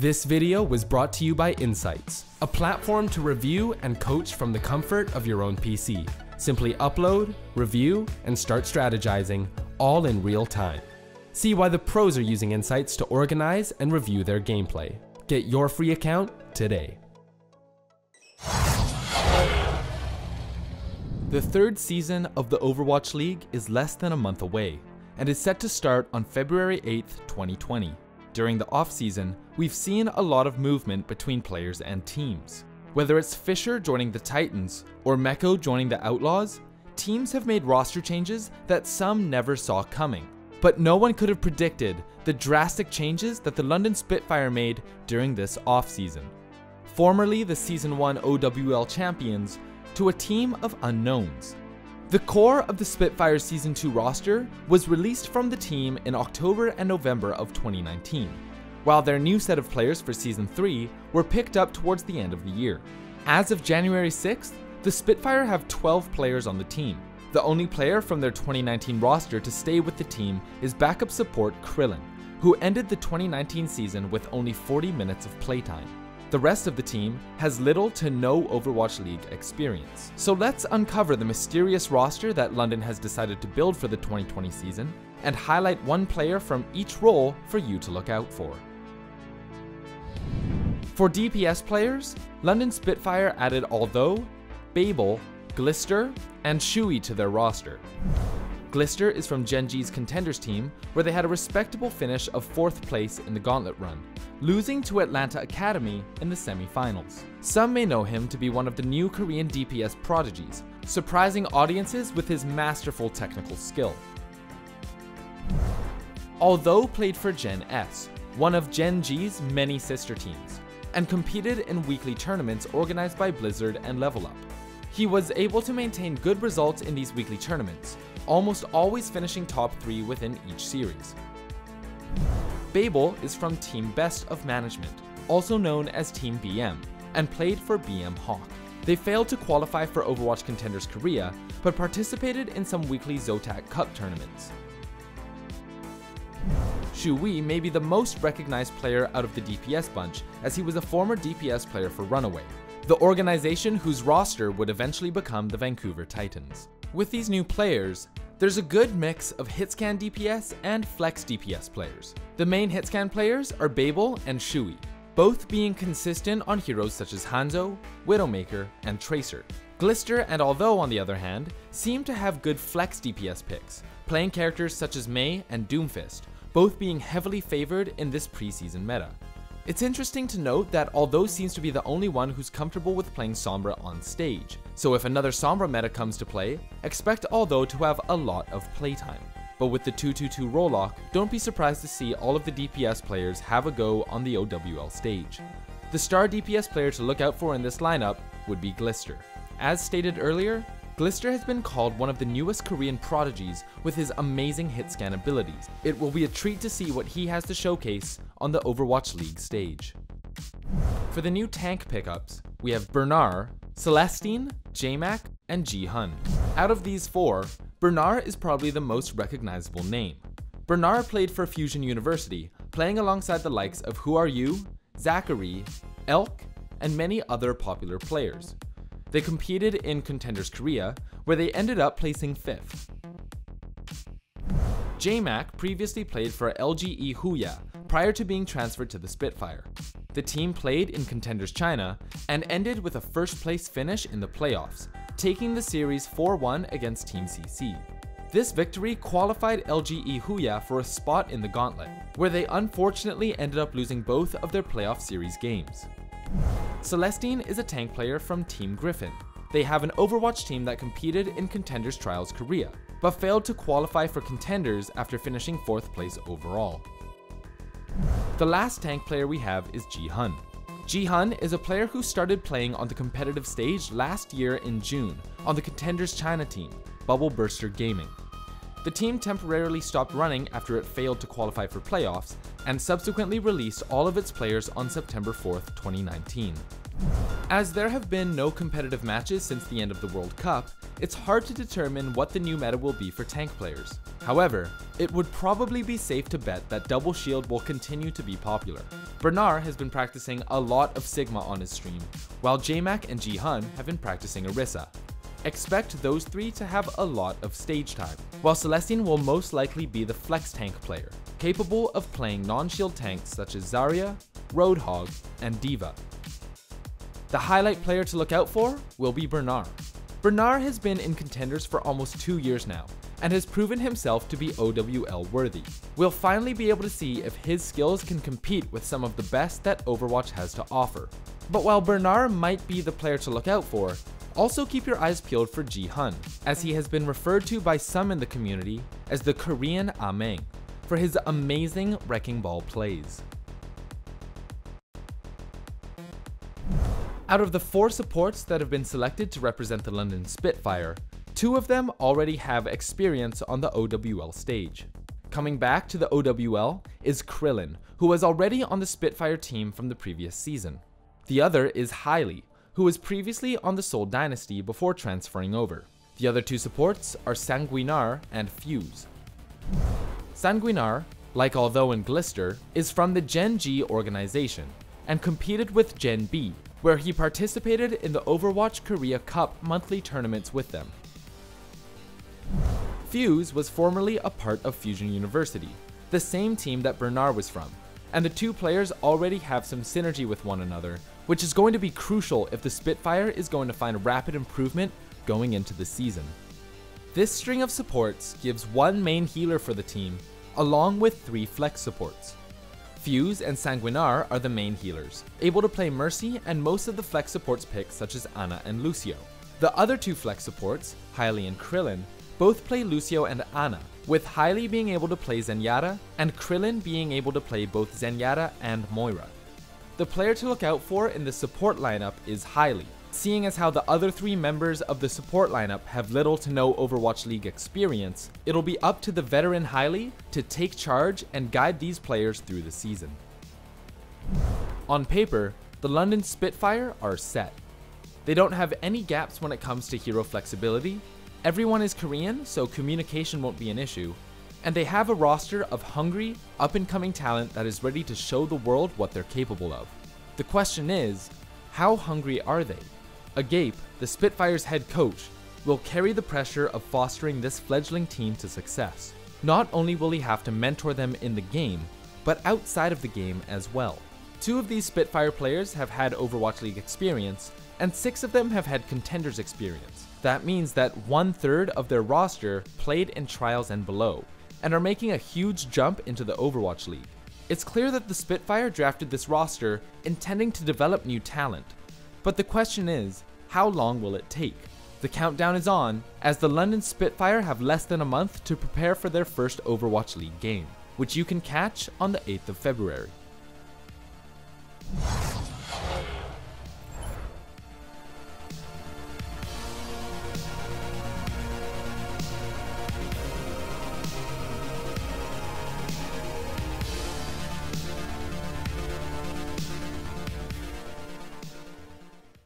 This video was brought to you by Insights, a platform to review and coach from the comfort of your own PC. Simply upload, review, and start strategizing, all in real time. See why the pros are using Insights to organize and review their gameplay. Get your free account today. The third season of the Overwatch League is less than a month away, and is set to start on February 8th, 2020. During the off-season, we've seen a lot of movement between players and teams. Whether it's Fisher joining the Titans or Meko joining the Outlaws, teams have made roster changes that some never saw coming. But no one could have predicted the drastic changes that the London Spitfire made during this off-season. Formerly the Season 1 OWL champions to a team of unknowns. The core of the Spitfire Season 2 roster was released from the team in October and November of 2019, while their new set of players for Season 3 were picked up towards the end of the year. As of January 6th, the Spitfire have 12 players on the team. The only player from their 2019 roster to stay with the team is backup support Krillin, who ended the 2019 season with only 40 minutes of playtime. The rest of the team has little to no Overwatch League experience. So let's uncover the mysterious roster that London has decided to build for the 2020 season, and highlight one player from each role for you to look out for. For DPS players, London Spitfire added Although, Babel, Glister, and Shui to their roster. Glister is from Gen G's Contenders team, where they had a respectable finish of 4th place in the Gauntlet run, losing to Atlanta Academy in the semi-finals. Some may know him to be one of the new Korean DPS prodigies, surprising audiences with his masterful technical skill. Although played for Gen S, one of Gen G's many sister teams, and competed in weekly tournaments organized by Blizzard and Level Up. He was able to maintain good results in these weekly tournaments, almost always finishing top 3 within each series. Babel is from Team Best of Management, also known as Team BM, and played for BM Hawk. They failed to qualify for Overwatch Contenders Korea, but participated in some weekly Zotac Cup tournaments. Shui may be the most recognized player out of the DPS bunch, as he was a former DPS player for Runaway, the organization whose roster would eventually become the Vancouver Titans. With these new players, there's a good mix of hitscan DPS and flex DPS players. The main hitscan players are Babel and Shui, both being consistent on heroes such as Hanzo, Widowmaker, and Tracer. Glister and Although, on the other hand, seem to have good flex DPS picks, playing characters such as Mei and Doomfist, both being heavily favored in this preseason meta. It's interesting to note that Although seems to be the only one who's comfortable with playing Sombra on stage, so if another Sombra meta comes to play, expect Although to have a lot of playtime. But with the 2-2-2 role lock, don't be surprised to see all of the DPS players have a go on the OWL stage. The star DPS player to look out for in this lineup would be Glister. As stated earlier, Glister has been called one of the newest Korean prodigies with his amazing hitscan abilities. It will be a treat to see what he has to showcase on the Overwatch League stage. For the new tank pickups, we have Bernard, Celestine, JMac, and Ji-hun. Out of these 4, Bernard is probably the most recognizable name. Bernard played for Fusion University, playing alongside the likes of Who Are You, Zachary, Elk, and many other popular players. They competed in Contenders Korea, where they ended up placing 5th. JMac previously played for LGE Huya prior to being transferred to the Spitfire. The team played in Contenders China and ended with a 1st place finish in the playoffs, taking the series 4-1 against Team CC. This victory qualified LGE Huya for a spot in the Gauntlet, where they unfortunately ended up losing both of their playoff series games. Celestine is a tank player from Team Griffin. They have an Overwatch team that competed in Contenders Trials Korea, but failed to qualify for Contenders after finishing 4th place overall. The last tank player we have is Ji-hun. Ji-hun is a player who started playing on the competitive stage last year in June on the Contenders China team, Bubble Burster Gaming. The team temporarily stopped running after it failed to qualify for playoffs, and subsequently released all of its players on September 4th, 2019. As there have been no competitive matches since the end of the World Cup, it's hard to determine what the new meta will be for tank players. However, it would probably be safe to bet that Double Shield will continue to be popular. Bernard has been practicing a lot of Sigma on his stream, while JMac and Ji-hun have been practicing Orisa. Expect those three to have a lot of stage time, while Celestine will most likely be the flex tank player, capable of playing non-shield tanks such as Zarya, Roadhog, and D.Va. The highlight player to look out for will be Bernard. Bernard has been in contenders for almost 2 years now, and has proven himself to be OWL worthy. We'll finally be able to see if his skills can compete with some of the best that Overwatch has to offer. But while Bernard might be the player to look out for, also keep your eyes peeled for Ji-hun, as he has been referred to by some in the community as the Korean Ameng, for his amazing Wrecking Ball plays. Out of the 4 supports that have been selected to represent the London Spitfire, 2 of them already have experience on the OWL stage. Coming back to the OWL is Krillin, who was already on the Spitfire team from the previous season. The other is Hylie, who was previously on the Seoul Dynasty before transferring over. The other 2 supports are Sanguinar and Fuse. Sanguinar, like Although and Glister, is from the Gen G organization and competed with Gen B, where he participated in the Overwatch Korea Cup monthly tournaments with them. Fuse was formerly a part of Fusion University, the same team that Bernard was from, and the 2 players already have some synergy with one another, which is going to be crucial if the Spitfire is going to find rapid improvement going into the season. This string of supports gives 1 main healer for the team, along with 3 flex supports. Fuse and Sanguinar are the main healers, able to play Mercy and most of the flex supports picked such as Ana and Lucio. The other 2 flex supports, Hylie and Krillin, both play Lucio and Ana, with Hylie being able to play Zenyatta and Krillin being able to play both Zenyatta and Moira. The player to look out for in the support lineup is Hylie, seeing as how the other 3 members of the support lineup have little to no Overwatch League experience. It'll be up to the veteran Hylie to take charge and guide these players through the season. On paper, the London Spitfire are set. They don't have any gaps when it comes to hero flexibility, everyone is Korean so communication won't be an issue, and they have a roster of hungry, up-and-coming talent that is ready to show the world what they're capable of. The question is, how hungry are they? Agape, the Spitfire's head coach, will carry the pressure of fostering this fledgling team to success. Not only will he have to mentor them in the game, but outside of the game as well. 2 of these Spitfire players have had Overwatch League experience, and 6 of them have had Contenders experience. That means that 1/3 of their roster played in Trials and below, and are making a huge jump into the Overwatch League. It's clear that the Spitfire drafted this roster intending to develop new talent, but the question is, how long will it take? The countdown is on, as the London Spitfire have less than a month to prepare for their first Overwatch League game, which you can catch on the 8th of February.